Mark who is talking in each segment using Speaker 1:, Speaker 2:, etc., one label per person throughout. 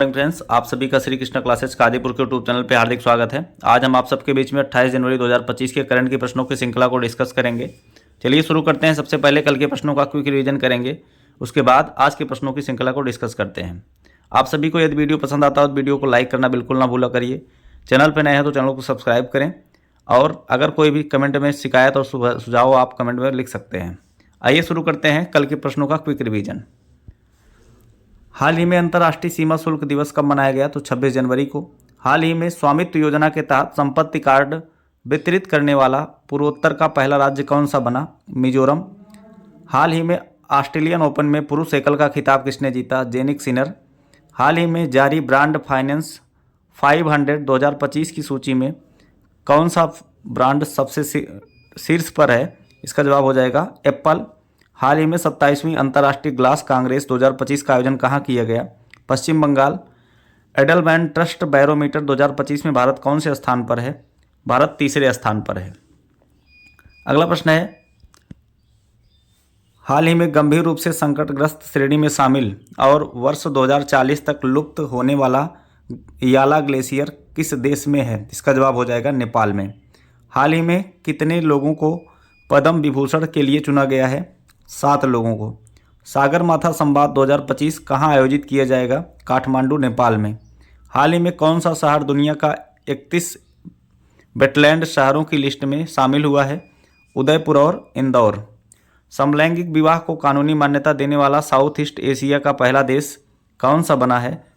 Speaker 1: Friends, आप सभी का श्री कृष्ण क्लासेस कादीपुर के यूट्यूब चैनल पे हार्दिक स्वागत है। आज हम आप सबके बीच में 28 जनवरी 2025 के करंट के प्रश्नों की श्रृंखला को डिस्कस करेंगे। चलिए शुरू करते हैं। सबसे पहले कल के प्रश्नों का क्विक रिवीजन करेंगे, उसके बाद आज के प्रश्नों की श्रृंखला को डिस्कस करते हैं। आप सभी को यदि वीडियो पसंद आता हो तो वीडियो को लाइक करना बिल्कुल ना भूला करिए। चैनल पर नए हैं तो चैनल को सब्सक्राइब करें, और अगर कोई भी कमेंट में शिकायत और सुझाव आप कमेंट में लिख सकते हैं। आइए शुरू करते हैं कल के प्रश्नों का क्विक रिवीजन। हाल ही में अंतर्राष्ट्रीय सीमा शुल्क दिवस कब मनाया गया? तो 26 जनवरी को। हाल ही में स्वामित्व योजना के तहत संपत्ति कार्ड वितरित करने वाला पूर्वोत्तर का पहला राज्य कौन सा बना? मिजोरम। हाल ही में ऑस्ट्रेलियन ओपन में पुरुष एकल का खिताब किसने जीता? Jannik Sinner. हाल ही में जारी ब्रांड फाइनेंस 500 2025 की सूची में कौन सा ब्रांड सबसे शीर्ष पर है? इसका जवाब हो जाएगा एप्पल। हाल ही में 27वीं अंतर्राष्ट्रीय ग्लास कांग्रेस 2025 का आयोजन कहाँ किया गया? पश्चिम बंगाल। एडलमैन ट्रस्ट बैरोमीटर 2025 में भारत कौन से स्थान पर है? भारत तीसरे स्थान पर है। अगला प्रश्न है, हाल ही में गंभीर रूप से संकटग्रस्त श्रेणी में शामिल और वर्ष 2040 तक लुप्त होने वाला याला ग्लेशियर किस देश में है? इसका जवाब हो जाएगा नेपाल में। हाल ही में कितने लोगों को पद्म विभूषण के लिए चुना गया है? 7 लोगों को। सागरमाथा संवाद 2025 कहाँ आयोजित किया जाएगा? काठमांडू, नेपाल में। हाल ही में कौन सा शहर दुनिया का 31 वेटलैंड शहरों की लिस्ट में शामिल हुआ है? उदयपुर और इंदौर। समलैंगिक विवाह को कानूनी मान्यता देने वाला साउथ ईस्ट एशिया का पहला देश कौन सा बना है?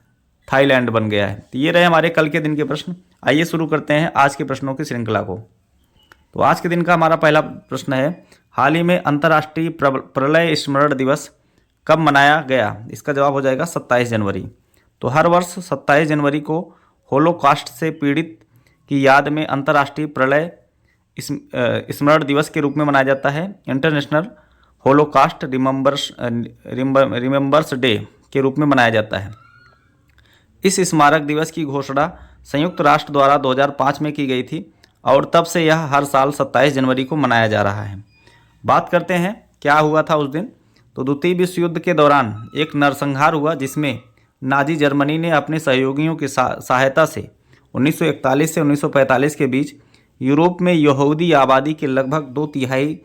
Speaker 1: थाईलैंड बन गया है। तो ये रहे हमारे कल के दिन के प्रश्न। आइए शुरू करते हैं आज के प्रश्नों की श्रृंखला को। तो आज के दिन का हमारा पहला प्रश्न है, हाल ही में अंतर्राष्ट्रीय प्रलय स्मरण दिवस कब मनाया गया? इसका जवाब हो जाएगा 27 जनवरी। तो हर वर्ष 27 जनवरी को होलोकॉस्ट से पीड़ित की याद में अंतर्राष्ट्रीय प्रलय स्मरण दिवस के रूप में मनाया जाता है। इंटरनेशनल होलोकॉस्ट रिमेंबर्स डे के रूप में मनाया जाता है। इस स्मारक दिवस की घोषणा संयुक्त राष्ट्र द्वारा 2005 में की गई थी और तब से यह हर साल 27 जनवरी को मनाया जा रहा है। बात करते हैं क्या हुआ था उस दिन। तो द्वितीय विश्व युद्ध के दौरान एक नरसंहार हुआ जिसमें नाजी जर्मनी ने अपने सहयोगियों की सहायता से 1941 से 1945 के बीच यूरोप में यहूदी आबादी के लगभग 2/3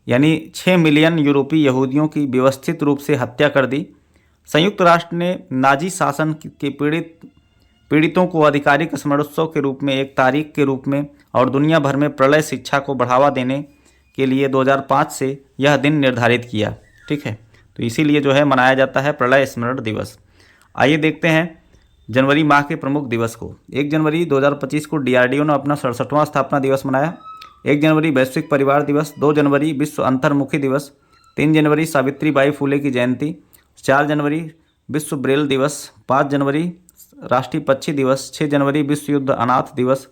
Speaker 1: यानी 6 मिलियन यूरोपीय यहूदियों की व्यवस्थित रूप से हत्या कर दी। संयुक्त राष्ट्र ने नाजी शासन के पीड़ितों को आधिकारिक स्मरणोत्सव के रूप में एक तारीख के रूप में और दुनिया भर में प्रलय शिक्षा को बढ़ावा देने के लिए 2005 से यह दिन निर्धारित किया। ठीक है, तो इसीलिए जो है मनाया जाता है प्रलय स्मरण दिवस। आइए देखते हैं जनवरी माह के प्रमुख दिवस को। 1 जनवरी 2025 को DRDO ने अपना 67वां स्थापना दिवस मनाया। 1 जनवरी वैश्विक परिवार दिवस। 2 जनवरी विश्व अंतर्मुखी दिवस। 3 जनवरी सावित्रीबाई फुले की जयंती। 4 जनवरी विश्व ब्रेल दिवस। 5 जनवरी राष्ट्रीय पक्षी दिवस। 6 जनवरी विश्व युद्ध अनाथ दिवस।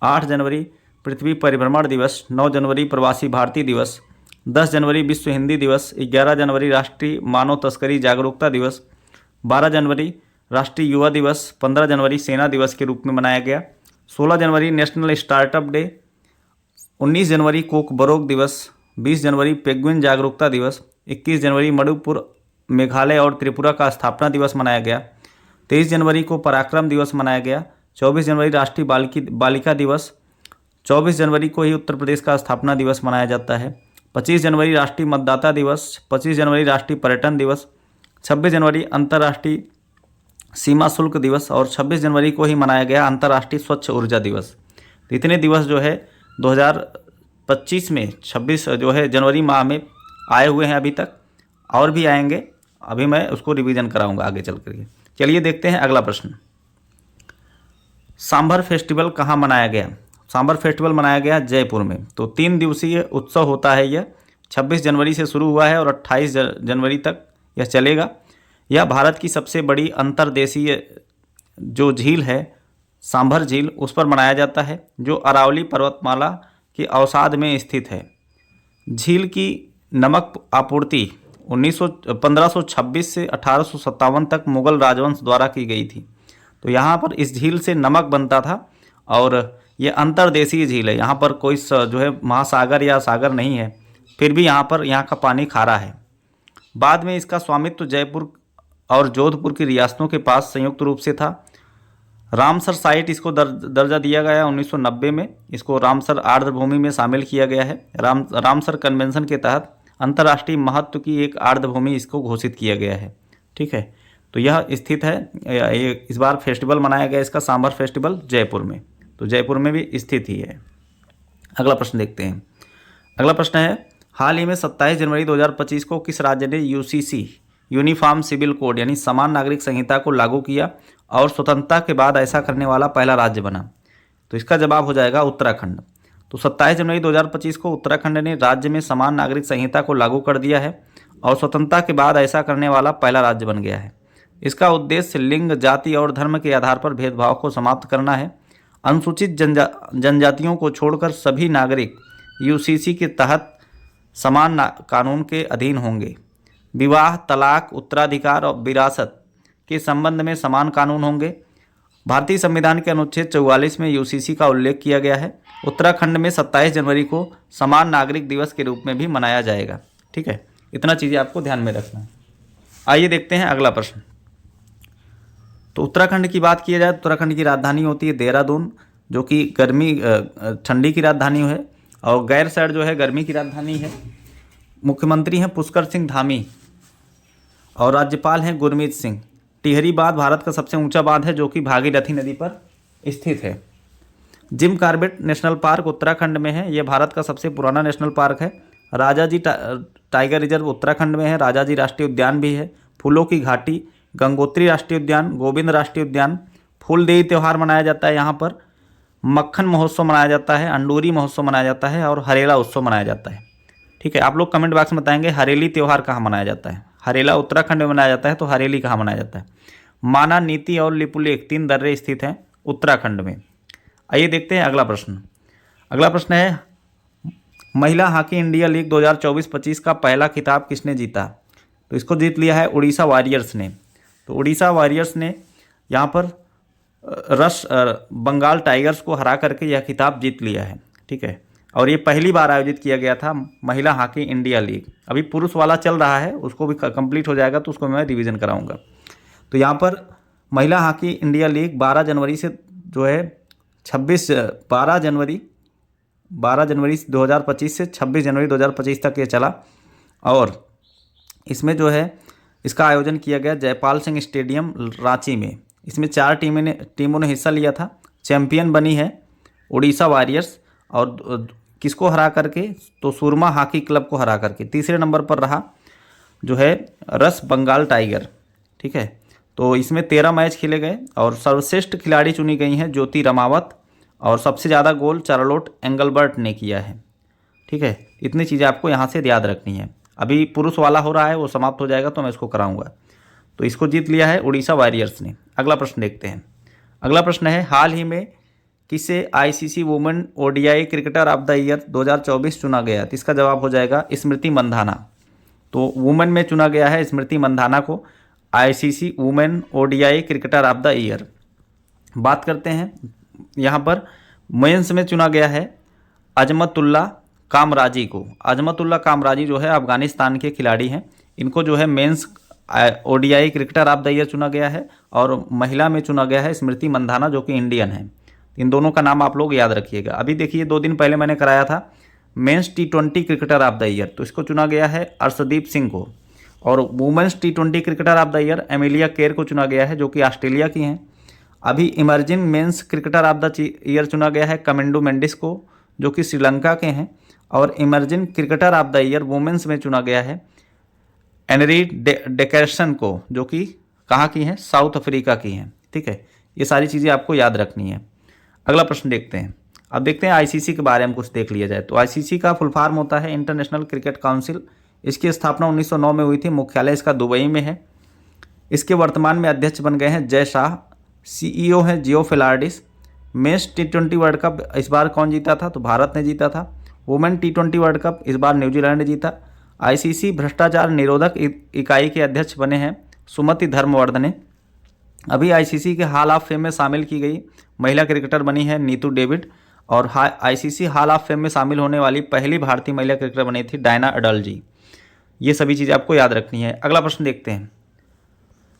Speaker 1: 8 जनवरी पृथ्वी परिभ्रमण दिवस। 9 जनवरी प्रवासी भारतीय दिवस। 10 जनवरी विश्व हिंदी दिवस। 11 जनवरी राष्ट्रीय मानव तस्करी जागरूकता दिवस। 12 जनवरी राष्ट्रीय युवा दिवस। 15 जनवरी सेना दिवस के रूप में मनाया गया। 16 जनवरी नेशनल स्टार्टअप डे। 19 जनवरी कोकबरोक दिवस। 20 जनवरी पेंगुइन जागरूकता दिवस। 21 जनवरी मणिपुर, मेघालय और त्रिपुरा का स्थापना दिवस मनाया गया। 23 जनवरी को पराक्रम दिवस मनाया गया। 24 जनवरी राष्ट्रीय बालिका दिवस। 24 जनवरी को ही उत्तर प्रदेश का स्थापना दिवस मनाया जाता है। 25 जनवरी राष्ट्रीय मतदाता दिवस। 25 जनवरी राष्ट्रीय पर्यटन दिवस। 26 जनवरी अंतर्राष्ट्रीय सीमा शुल्क दिवस और 26 जनवरी को ही मनाया गया अंतर्राष्ट्रीय स्वच्छ ऊर्जा दिवस। तो इतने दिवस जो है 2025 में 26 जो है जनवरी माह में आए हुए हैं अभी तक, और भी आएंगे। अभी मैं उसको रिवीजन कराऊंगा आगे चल करके। चलिए देखते हैं अगला प्रश्न। सांभर फेस्टिवल कहाँ मनाया गया? सांभर फेस्टिवल मनाया गया जयपुर में। तो 3 दिवसीय उत्सव होता है यह। 26 जनवरी से शुरू हुआ है और 28 जनवरी तक यह चलेगा। यह भारत की सबसे बड़ी अंतर्देशीय जो झील है सांभर झील, उस पर मनाया जाता है, जो अरावली पर्वतमाला के अवसाद में स्थित है। झील की नमक आपूर्ति 1526 से 1857 तक मुगल राजवंश द्वारा की गई थी। तो यहाँ पर इस झील से नमक बनता था और ये अंतर्देशीय झील है। यहाँ पर कोई जो है महासागर या सागर नहीं है, फिर भी यहाँ का पानी खारा है। बाद में इसका स्वामित्व जयपुर और जोधपुर की रियासतों के पास संयुक्त रूप से था। रामसर साइट इसको दर्जा दिया गया 1990 में। इसको रामसर आर्द्रभूमि में शामिल किया गया है। रामसर कन्वेंशन के तहत अंतर्राष्ट्रीय महत्व की एक आर्द्रभूमि इसको घोषित किया गया है। ठीक है, तो यह स्थित है। ये इस बार फेस्टिवल मनाया गया इसका, सांभर फेस्टिवल जयपुर में, तो जयपुर में भी स्थित ही है। अगला प्रश्न देखते हैं। अगला प्रश्न है, हाल ही में 27 जनवरी 2025 को किस राज्य ने यूसीसी यूनिफॉर्म सिविल कोड यानी समान नागरिक संहिता को लागू किया और स्वतंत्रता के बाद ऐसा करने वाला पहला राज्य बना? तो इसका जवाब हो जाएगा उत्तराखंड। तो 27 जनवरी 2025 को उत्तराखंड ने राज्य में समान नागरिक संहिता को लागू कर दिया है और स्वतंत्रता के बाद ऐसा करने वाला पहला राज्य बन गया है। इसका उद्देश्य लिंग, जाति और धर्म के आधार पर भेदभाव को समाप्त करना है। अनुसूचित जनजातियों को छोड़कर सभी नागरिक यूसीसी के तहत समान कानून के अधीन होंगे। विवाह, तलाक, उत्तराधिकार और विरासत के संबंध में समान कानून होंगे। भारतीय संविधान के अनुच्छेद 44 में यूसीसी का उल्लेख किया गया है। उत्तराखंड में 27 जनवरी को समान नागरिक दिवस के रूप में भी मनाया जाएगा। ठीक है, इतना चीज़ें आपको ध्यान में रखना है। आइए देखते हैं अगला प्रश्न। तो उत्तराखंड की बात की जाए तो उत्तराखंड की राजधानी होती है देहरादून, जो कि ठंडी की राजधानी है, और गैरसैंण जो है गर्मी की राजधानी है। मुख्यमंत्री हैं पुष्कर सिंह धामी और राज्यपाल हैं गुरमीत सिंह। टिहरी बांध भारत का सबसे ऊंचा बांध है जो कि भागीरथी नदी पर स्थित है। Jim Corbett national park Uttarakhand में है, यह भारत का सबसे पुराना नेशनल पार्क है। राजाजी टाइगर रिजर्व उत्तराखंड में है। राजाजी राष्ट्रीय उद्यान भी है। फूलों की घाटी, गंगोत्री राष्ट्रीय उद्यान, गोविंद राष्ट्रीय उद्यान, फूलदेई त्यौहार मनाया जाता है यहाँ पर। मक्खन महोत्सव मनाया जाता है, अंडूरी महोत्सव मनाया जाता है और हरेला उत्सव मनाया जाता है। ठीक है, आप लोग कमेंट बॉक्स में बताएंगे हरेली त्यौहार कहाँ मनाया जाता है। हरेला उत्तराखंड में मनाया जाता है, तो हरेली कहाँ मनाया जाता है? माना, नीति और लिपुलेख 3 दर्रे स्थित हैं उत्तराखंड में। आइए देखते हैं अगला प्रश्न। अगला प्रश्न है, महिला हॉकी इंडिया लीग 2024-25 का पहला खिताब किसने जीता? तो इसको जीत लिया है उड़ीसा वॉरियर्स ने। तो उड़ीसा वॉरियर्स ने यहाँ पर बंगाल टाइगर्स को हरा करके यह खिताब जीत लिया है। ठीक है, और ये पहली बार आयोजित किया गया था महिला हॉकी इंडिया लीग। अभी पुरुष वाला चल रहा है, उसको भी कंप्लीट हो जाएगा तो उसको मैं रिवीजन कराऊंगा। तो यहाँ पर महिला हॉकी इंडिया लीग 12 जनवरी से जो है 12 जनवरी 2025 से 26 जनवरी 2025 तक ये चला, और इसमें जो है इसका आयोजन किया गया जयपाल सिंह स्टेडियम रांची में। इसमें 4 टीमों ने हिस्सा लिया था। चैंपियन बनी है उड़ीसा वॉरियर्स, और किसको हरा करके? तो सुरमा हॉकी क्लब को हरा करके। तीसरे नंबर पर रहा जो है बंगाल टाइगर। ठीक है, तो इसमें 13 मैच खेले गए और सर्वश्रेष्ठ खिलाड़ी चुनी गई हैं ज्योति रमावत, और सबसे ज़्यादा गोल चार्लोट एंगलबर्ट ने किया है। ठीक है, इतनी चीज़ें आपको यहाँ से याद रखनी है। अभी पुरुष वाला हो रहा है, वो समाप्त हो जाएगा तो मैं इसको कराऊंगा। तो इसको जीत लिया है उड़ीसा वॉरियर्स ने। अगला प्रश्न देखते हैं। अगला प्रश्न है, हाल ही में किसे ICC women ODI cricketer of the year 2024 चुना गया? तो इसका जवाब हो जाएगा स्मृति मंधाना। तो वुमेन में चुना गया है स्मृति मंधाना को ICC women ODI cricketer of the year. बात करते हैं, यहाँ पर मेंस में चुना गया है अजमतुल्ला कामराजी को। अजमतुल्ला कामराजी जो है अफगानिस्तान के खिलाड़ी हैं। इनको जो है men's ODI cricketer of the year चुना गया है, और महिला में चुना गया है स्मृति मंधाना जो कि इंडियन है। इन दोनों का नाम आप लोग याद रखिएगा। अभी देखिए 2 दिन पहले मैंने कराया था men's T20 cricketer of the year, तो इसको चुना गया है अर्शदीप सिंह को। और women's T20 cricketer of the year Amelia Kerr को चुना गया है जो कि ऑस्ट्रेलिया की हैं। अभी emerging men's cricketer of the year चुना गया है कमेंडो मेंडिस को जो कि श्रीलंका के हैं। और emerging cricketer of the year women's में चुना गया है एनरी डेकर्सन को, जो कि कहाँ की हैं? साउथ अफ्रीका की हैं। ठीक है, ये सारी चीज़ें आपको याद रखनी है। अगला प्रश्न देखते हैं। अब देखते हैं आईसीसी के बारे में कुछ देख लिया जाए। तो आईसीसी का फुल फॉर्म होता है इंटरनेशनल क्रिकेट काउंसिल। इसकी स्थापना 1909 में हुई थी। मुख्यालय इसका दुबई में है। इसके वर्तमान में अध्यक्ष बन गए हैं जय शाह। सीईओ हैं जियो फिलार्डिस। मेंस T20 वर्ल्ड कप इस बार कौन जीता था? तो भारत ने जीता था। वुमेन T20 वर्ल्ड कप इस बार न्यूजीलैंड ने जीता। आईसीसी भ्रष्टाचार निरोधक इकाई के अध्यक्ष बने हैं सुमति धर्मवर्धने। अभी आईसीसी के हॉल ऑफ फेम में शामिल की गई महिला क्रिकेटर बनी है नीतू डेविड, और आईसीसी हॉल ऑफ फेम में शामिल होने वाली पहली भारतीय महिला क्रिकेटर बनी थी डायना अडल जी। ये सभी चीज़ें आपको याद रखनी है। अगला प्रश्न देखते हैं।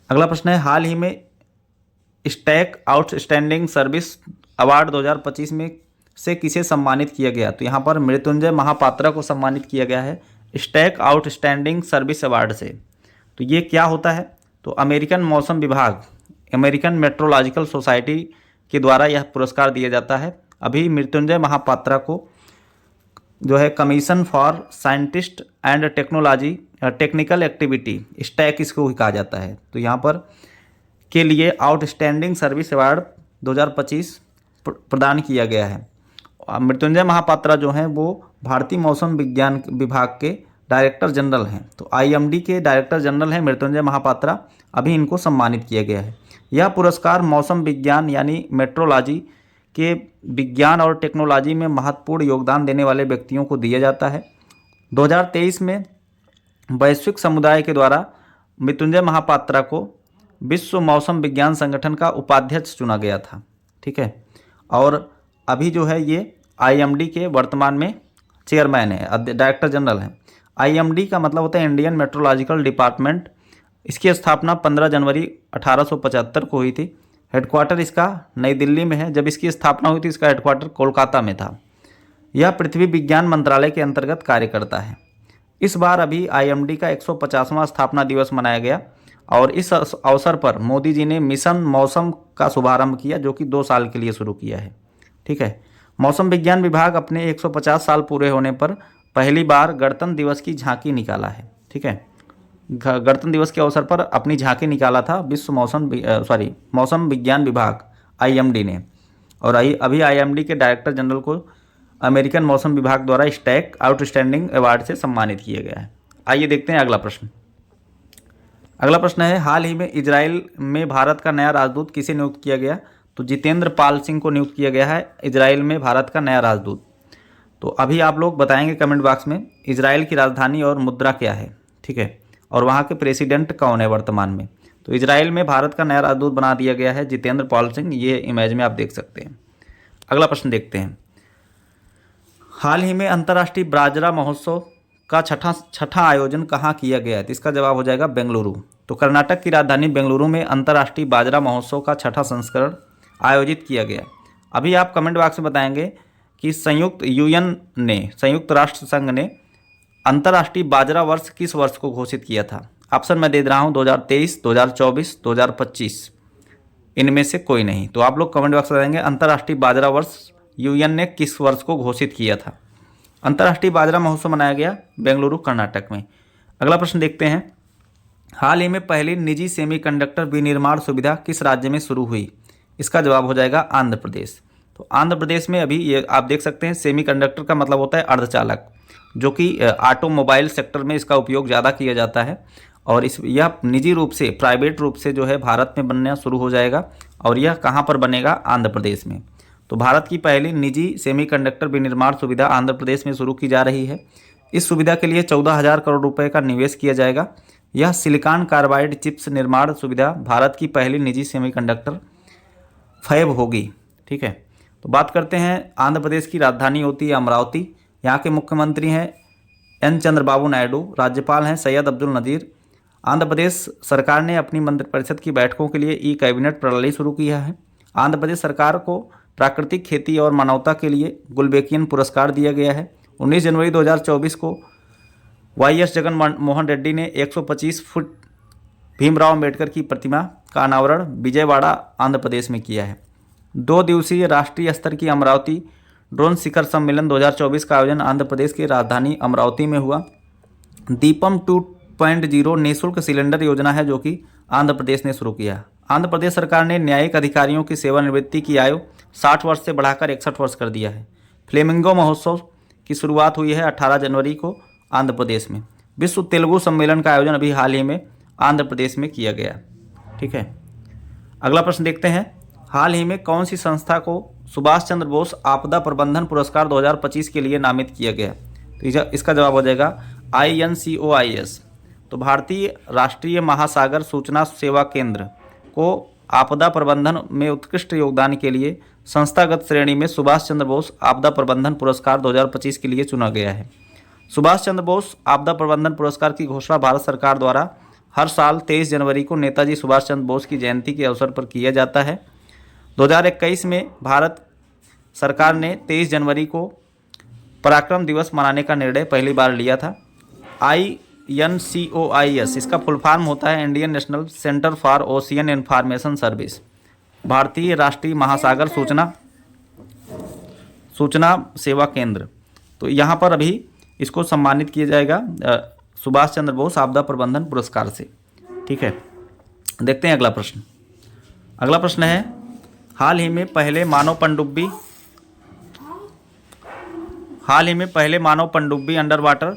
Speaker 1: अगला प्रश्न है, हाल ही में स्टैक आउटस्टैंडिंग सर्विस अवार्ड 2025 में से किसे सम्मानित किया गया? तो यहाँ पर मृत्युंजय महापात्रा को सम्मानित किया गया है स्टैक आउटस्टैंडिंग सर्विस अवार्ड से। तो ये क्या होता है? तो अमेरिकन मौसम विभाग, अमेरिकन मेट्रोलॉजिकल सोसाइटी के द्वारा यह पुरस्कार दिया जाता है। अभी मृत्युंजय महापात्रा को जो है commission for scientist and technology technical activity stack इसको कहा जाता है। तो यहाँ पर के लिए आउटस्टैंडिंग सर्विस अवार्ड 2025 प्रदान किया गया है। मृत्युंजय महापात्रा जो हैं वो भारतीय मौसम विज्ञान विभाग के डायरेक्टर जनरल हैं। तो आईएमडी के डायरेक्टर जनरल हैं मृत्युंजय महापात्रा। अभी इनको सम्मानित किया गया है। यह पुरस्कार मौसम विज्ञान यानी मेट्रोलॉजी के विज्ञान और टेक्नोलॉजी में महत्वपूर्ण योगदान देने वाले व्यक्तियों को दिया जाता है। 2023 में वैश्विक समुदाय के द्वारा मृत्युंजय महापात्रा को विश्व मौसम विज्ञान संगठन का उपाध्यक्ष चुना गया था। ठीक है, और अभी जो है ये आईएमडी के वर्तमान में चेयरमैन है, डायरेक्टर जनरल हैं। आईएमडी का मतलब होता है इंडियन मेट्रोलॉजिकल डिपार्टमेंट। इसकी स्थापना 15 जनवरी 1875 को हुई थी। हेडक्वार्टर इसका नई दिल्ली में है। जब इसकी स्थापना हुई थी इसका हेडक्वार्टर कोलकाता में था। यह पृथ्वी विज्ञान मंत्रालय के अंतर्गत कार्य करता है। इस बार अभी आईएमडी का 150वां स्थापना दिवस मनाया गया और इस अवसर पर मोदी जी ने मिशन मौसम का शुभारंभ किया, जो कि 2 साल के लिए शुरू किया है। ठीक है, मौसम विज्ञान विभाग अपने 150 साल पूरे होने पर पहली बार गणतंत्र दिवस की झांकी निकाला है। ठीक है, गणतंत्र दिवस के अवसर पर अपनी झांकी निकाला था मौसम विज्ञान विभाग आईएमडी ने। और अभी आईएमडी के डायरेक्टर जनरल को अमेरिकन मौसम विभाग द्वारा स्टैक आउटस्टैंडिंग अवार्ड से सम्मानित किया गया है। आइए देखते हैं अगला प्रश्न। अगला प्रश्न है, हाल ही में इजराइल में भारत का नया राजदूत किसे नियुक्त किया गया? तो जितेंद्र पाल सिंह को नियुक्त किया गया है इजराइल में भारत का नया राजदूत। तो अभी आप लोग बताएंगे कमेंट बॉक्स में इजराइल की राजधानी और मुद्रा क्या है। ठीक है, और वहाँ के प्रेसिडेंट कौन है वर्तमान में। तो इजराइल में भारत का नया राजदूत बना दिया गया है जितेंद्र पाल सिंह। ये इमेज में आप देख सकते हैं। अगला प्रश्न देखते हैं, हाल ही में अंतर्राष्ट्रीय बाजरा महोत्सव का छठा आयोजन कहाँ किया गया है? तो इसका जवाब हो जाएगा बेंगलुरु। तो कर्नाटक की राजधानी बेंगलुरु में अंतर्राष्ट्रीय बाजरा महोत्सव का 6ठा संस्करण आयोजित किया गया। अभी आप कमेंट बॉक्स में बताएंगे कि संयुक्त राष्ट्र संघ ने अंतर्राष्ट्रीय बाजरा वर्ष किस वर्ष को घोषित किया था? ऑप्शन मैं दे रहा हूँ 2023, 2024, 2025, इनमें से कोई नहीं। तो आप लोग कमेंट बॉक्स में बताएंगे अंतर्राष्ट्रीय बाजरा वर्ष यूएन ने किस वर्ष को घोषित किया था। अंतर्राष्ट्रीय बाजरा महोत्सव मनाया गया बेंगलुरु कर्नाटक में। अगला प्रश्न देखते हैं, हाल ही में पहली निजी सेमीकंडक्टर विनिर्माण सुविधा किस राज्य में शुरू हुई? इसका जवाब हो जाएगा आंध्र प्रदेश। तो आंध्र प्रदेश में अभी ये आप देख सकते हैं, सेमीकंडक्टर का मतलब होता है अर्धचालक, जो कि ऑटोमोबाइल सेक्टर में इसका उपयोग ज़्यादा किया जाता है। और यह निजी रूप से, प्राइवेट रूप से जो है भारत में बनना शुरू हो जाएगा। और यह कहाँ पर बनेगा? आंध्र प्रदेश में। तो भारत की पहली निजी सेमीकंडक्टर विनिर्माण सुविधा आंध्र प्रदेश में शुरू की जा रही है। इस सुविधा के लिए 14,000 करोड़ रुपए का निवेश किया जाएगा। यह सिलिकॉन कार्बाइड चिप्स निर्माण सुविधा भारत की पहली निजी सेमीकंडक्टर फैब होगी। ठीक है, तो बात करते हैं, आंध्र प्रदेश की राजधानी होती है अमरावती। यहाँ के मुख्यमंत्री हैं एन चंद्रबाबू नायडू, राज्यपाल हैं सैयद अब्दुल नज़ीर। आंध्र प्रदेश सरकार ने अपनी मंत्रिपरिषद की बैठकों के लिए ई कैबिनेट प्रणाली शुरू किया है। आंध्र प्रदेश सरकार को प्राकृतिक खेती और मानवता के लिए गुलबेकियन पुरस्कार दिया गया है। 19 जनवरी 2024 को वाईएस जगन मोहन रेड्डी ने 125 फुट भीमराव अम्बेडकर की प्रतिमा का अनावरण विजयवाड़ा आंध्र प्रदेश में किया है। 2 दिवसीय राष्ट्रीय स्तर की अमरावती ड्रोन शिखर सम्मेलन 2024 का आयोजन आंध्र प्रदेश की राजधानी अमरावती में हुआ। दीपम 2.0 निःशुल्क सिलेंडर योजना है जो कि आंध्र प्रदेश ने शुरू किया। आंध्र प्रदेश सरकार ने न्यायिक अधिकारियों की सेवानिवृत्ति की आयु 60 वर्ष से बढ़ाकर 61 वर्ष कर दिया है। फ्लेमिंगो महोत्सव की शुरुआत हुई है 18 जनवरी को आंध्र प्रदेश में। विश्व तेलुगु सम्मेलन का आयोजन अभी हाल ही में आंध्र प्रदेश में किया गया। ठीक है, अगला प्रश्न देखते हैं, हाल ही में कौन सी संस्था को सुभाष चंद्र बोस आपदा प्रबंधन पुरस्कार 2025 के लिए नामित किया गया? तो इसका जवाब हो जाएगा INCOIS। तो भारतीय राष्ट्रीय महासागर सूचना सेवा केंद्र को आपदा प्रबंधन में उत्कृष्ट योगदान के लिए संस्थागत श्रेणी में सुभाष चंद्र बोस आपदा प्रबंधन पुरस्कार 2025 के लिए चुना गया है। सुभाष चंद्र बोस आपदा प्रबंधन पुरस्कार की घोषणा भारत सरकार द्वारा हर साल 23 जनवरी को नेताजी सुभाष चंद्र बोस की जयंती के अवसर पर किया जाता है। 2021 में भारत सरकार ने 23 जनवरी को पराक्रम दिवस मनाने का निर्णय पहली बार लिया था। INCOIS इसका फुल फॉर्म होता है Indian national centre for ocean information service, भारतीय राष्ट्रीय महासागर सूचना सेवा केंद्र। तो यहाँ पर अभी इसको सम्मानित किया जाएगा सुभाष चंद्र बोस आपदा प्रबंधन पुरस्कार से। ठीक है, देखते हैं अगला प्रश्न। अगला प्रश्न है, हाल ही में पहले मानव पनडुब्बी अंडर वाटर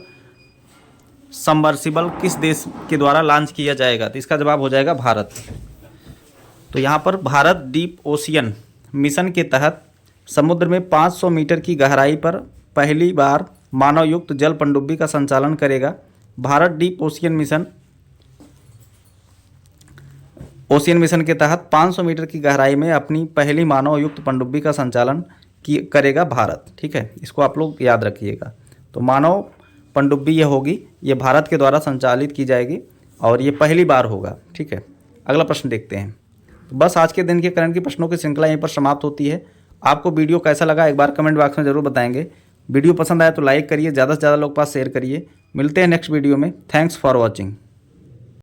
Speaker 1: सबमर्सिबल किस देश के द्वारा लॉन्च किया जाएगा? तो इसका जवाब हो जाएगा भारत। तो यहाँ पर भारत डीप ओशियन मिशन के तहत समुद्र में 500 मीटर की गहराई पर पहली बार मानव युक्त जल पनडुब्बी का संचालन करेगा। भारत डीप ओशियन मिशन के तहत 500 मीटर की गहराई में अपनी पहली मानव युक्त पनडुब्बी का संचालन करेगा भारत। ठीक है, इसको आप लोग याद रखिएगा। तो मानव पनडुब्बी ये होगी, ये भारत के द्वारा संचालित की जाएगी और ये पहली बार होगा। ठीक है, अगला प्रश्न देखते हैं। तो बस आज के दिन के करंट की प्रश्नों की श्रृंखला यहीं पर समाप्त होती है। आपको वीडियो कैसा लगा एक बार कमेंट बॉक्स में ज़रूर बताएंगे। वीडियो पसंद आया तो लाइक करिए, ज़्यादा से ज़्यादा लोग पास शेयर करिए। मिलते हैं नेक्स्ट वीडियो में। Thanks for watching.